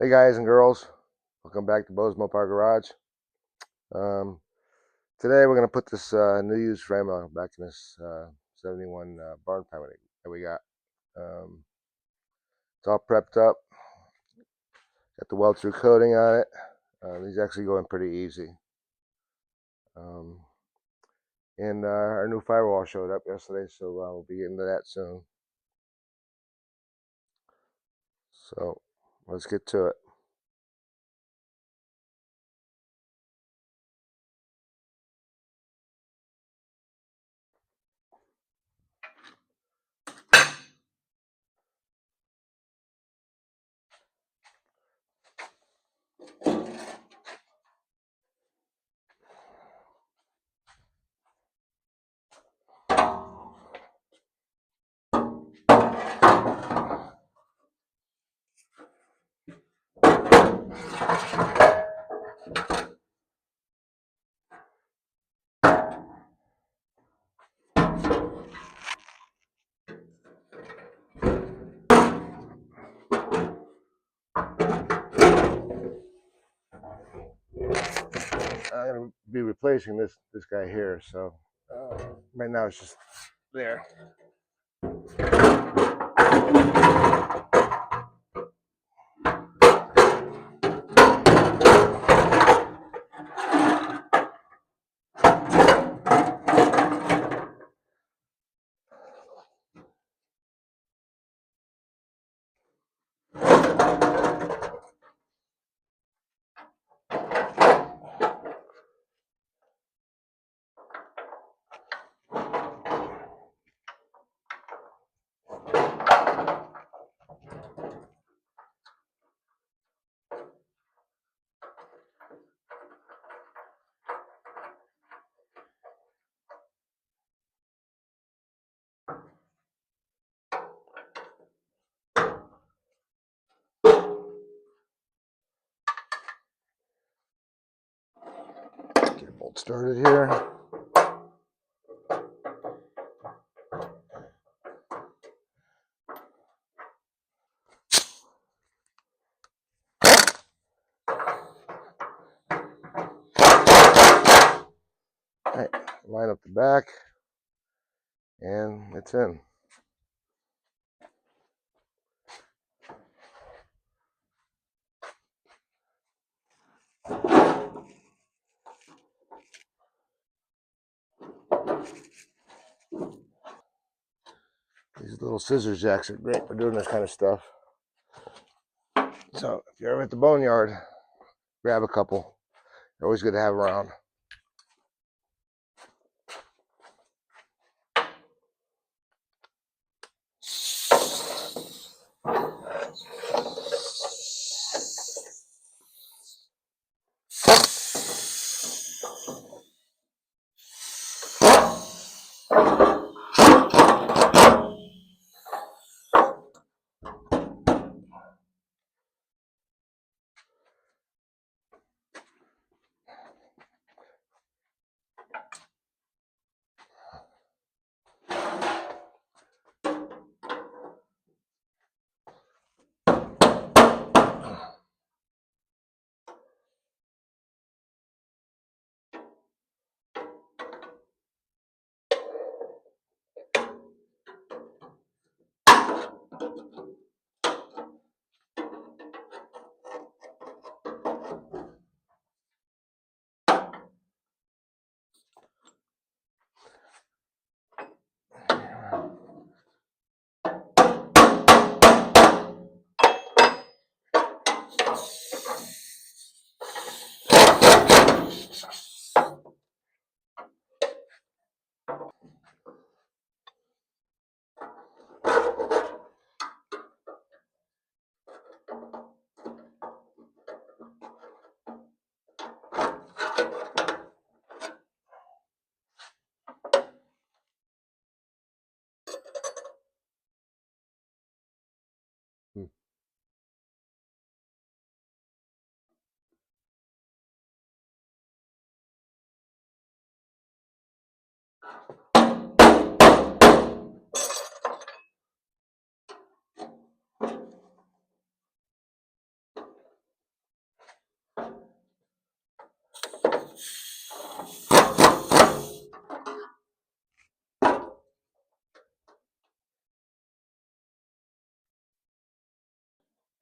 Hey guys and girls, welcome back to Bo's Mopar Garage. Today we're going to put this new used frame back in this 71 barn family that we got. It's all prepped up, got the weld through coating on it. These actually go in pretty easy. And our new firewall showed up yesterday, so we'll be getting to that soon. So let's get to it. I'm going to be replacing this guy here, so right now it's just there. Get bolt started here. All right, line up the back, and it's in. These little scissor jacks are great for doing this kind of stuff. So if you're ever at the boneyard, grab a couple. They're always good to have around.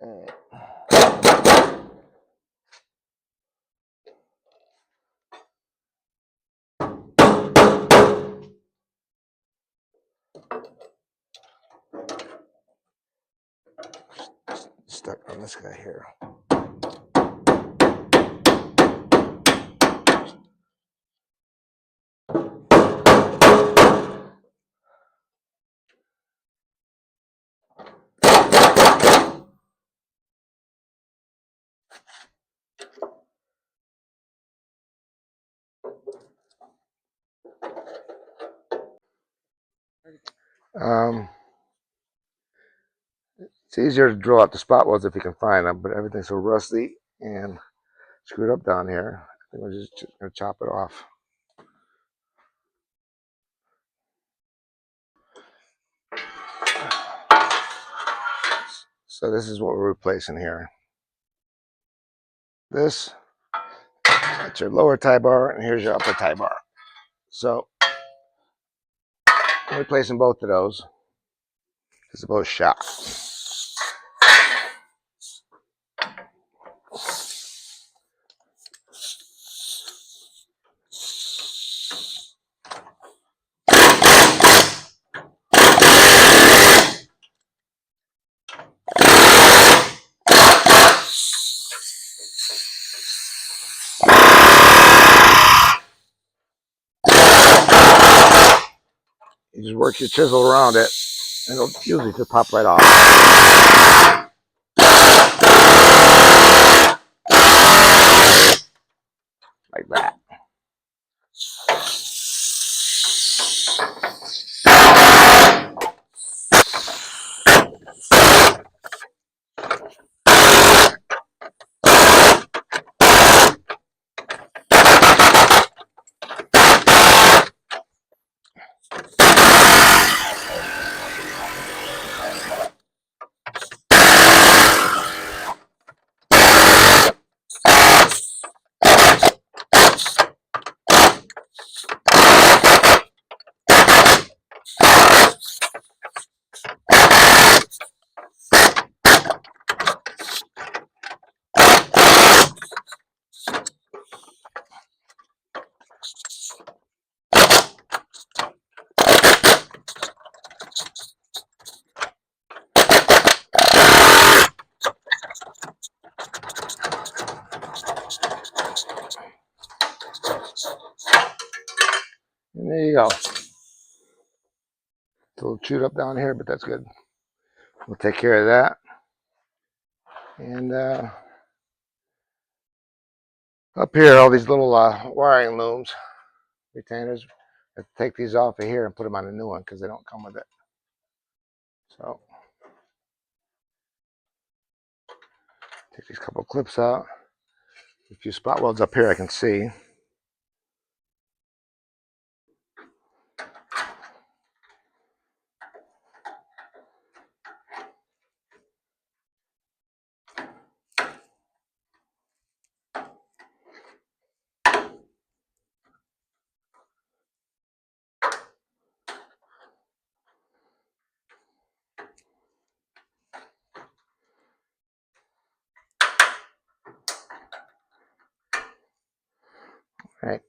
Alright. Stuck on this guy here. It's easier to drill out the spot welds if you can find them, but everything's so rusty and screwed up down here. I think we're just gonna chop it off. So this is what we're replacing here. This, that's your lower tie bar, and here's your upper tie bar. So I'm replacing both of those. It's both shot. You just work your chisel around it, and it'll usually just pop right off. Like that. And there you go. It's a little chewed up down here, but that's good. We'll take care of that. And up here, all these little wiring looms, retainers. I take these off of here and put them on a new one because they don't come with it. So take these couple clips out. A few spot welds up here I can see. Right.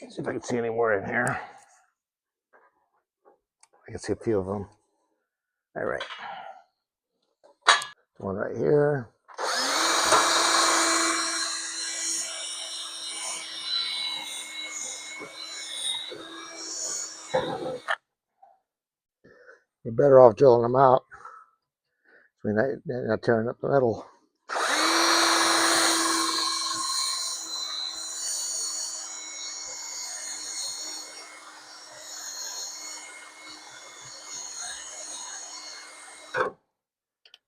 Let's see if I can see any more in here. I can see a few of them. All right. One right here. You're better off drilling them out. I mean, not tearing up the metal.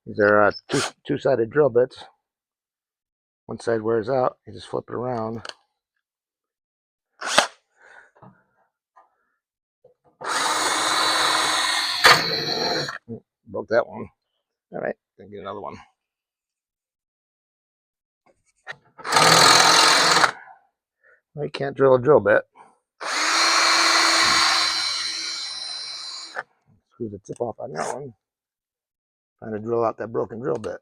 These are two-sided drill bits. One side wears out, you just flip it around. Broke that one. All right, then get another one. Well, you can't drill a drill bit. Screw the tip off on that one. Trying to drill out that broken drill bit.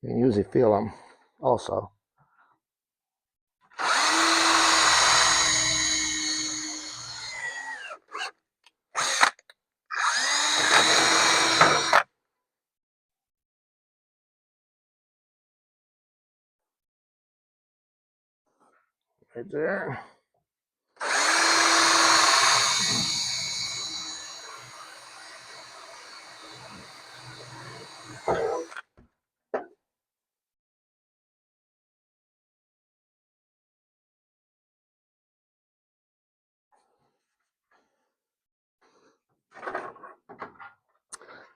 You can usually feel them also. Right there.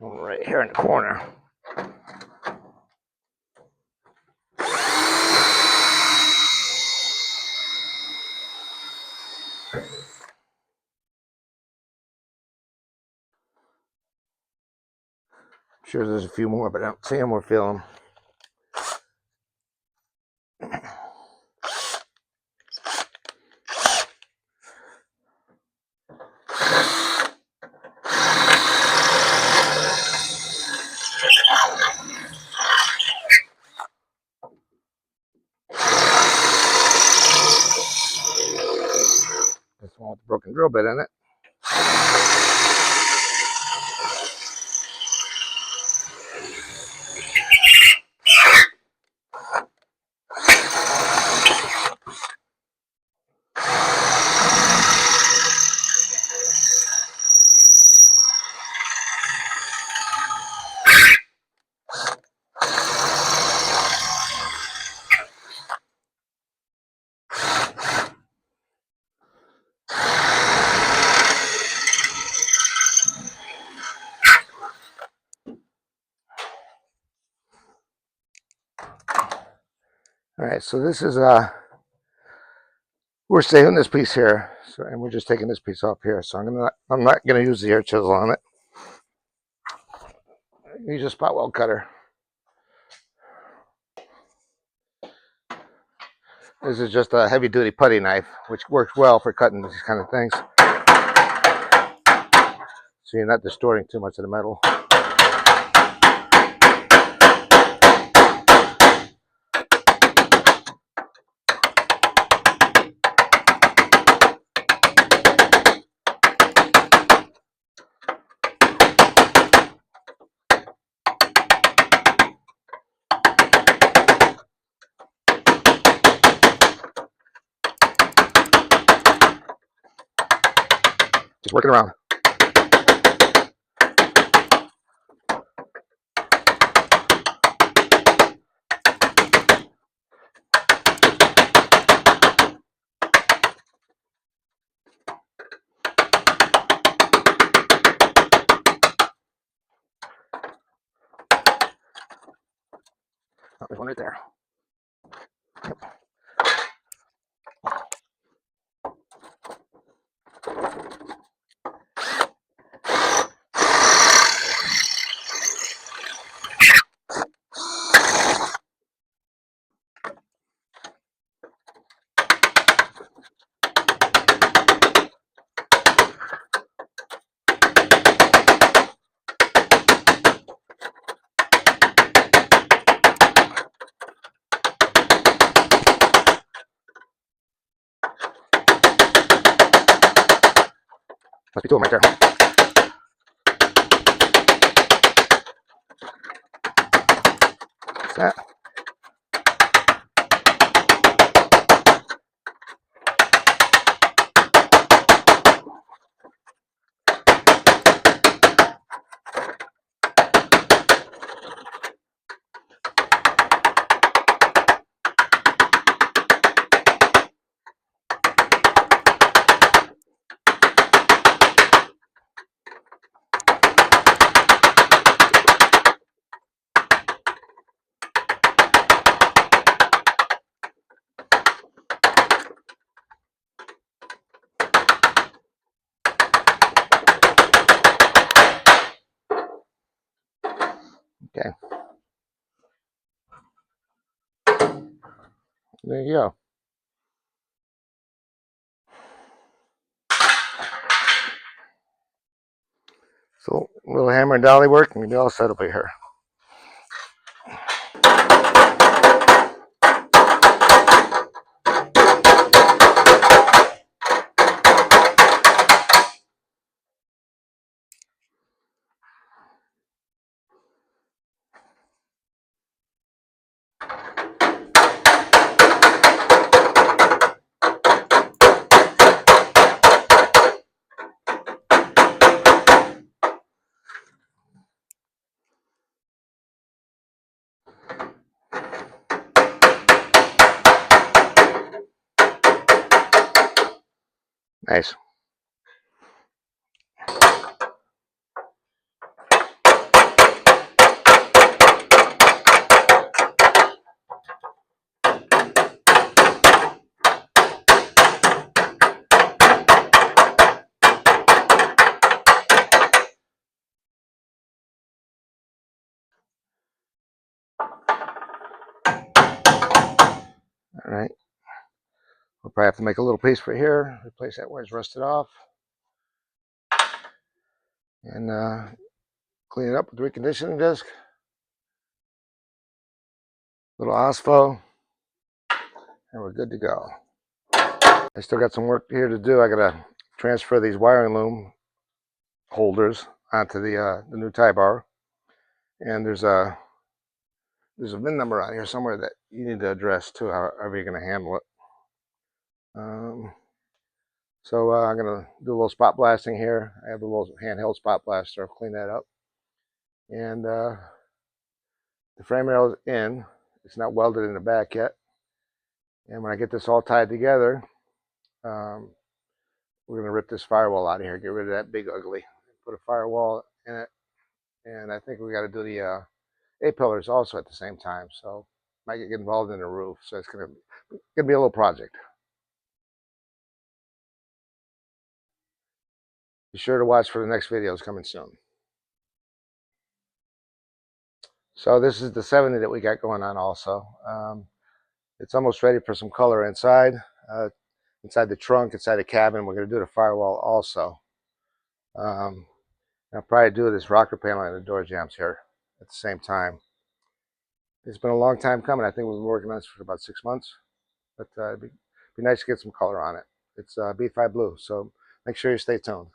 Right here in the corner. I'm sure there's a few more, but I don't see them or feel them. This one with the broken drill bit in it. All right, so this is we're saving this piece here, so, and we're just taking this piece off here. So I'm not gonna use the air chisel on it. Use a spot weld cutter. This is just a heavy duty putty knife, which works well for cutting these kind of things. So you're not distorting too much of the metal. Just working around. Oh, there's one right there. Yep. Must be two of them right there. What's that? Okay. There you go. So a little hammer and dolly work, and we'll be all set over here. Nice. All right. We'll probably have to make a little piece for here, replace that where it's rusted off, and clean it up with the reconditioning disc, little OSFO, and we're good to go. I still got some work here to do. I gotta transfer these wiring loom holders onto the new tie bar, and there's a VIN number on here somewhere that you need to address too, however you're gonna handle it. So I'm gonna do a little spot blasting here. I have a little handheld spot blaster. I'll clean that up, and the frame rail is in. It's not welded in the back yet. And when I get this all tied together, we're going to rip this firewall out of here, get rid of that big ugly, put a firewall in it, and I think we got to do the A-pillars also at the same time, so might get involved in the roof, so it's going to be a little project. Be sure to watch for the next videos coming soon. So this is the 70 that we got going on also. It's almost ready for some color inside. Inside the trunk, inside the cabin, we're going to do the firewall also. I'll probably do this rocker panel and the door jambs here at the same time. It's been a long time coming. I think we've been working on this for about 6 months, but it'd be nice to get some color on it. It's B5 blue, so make sure you stay tuned.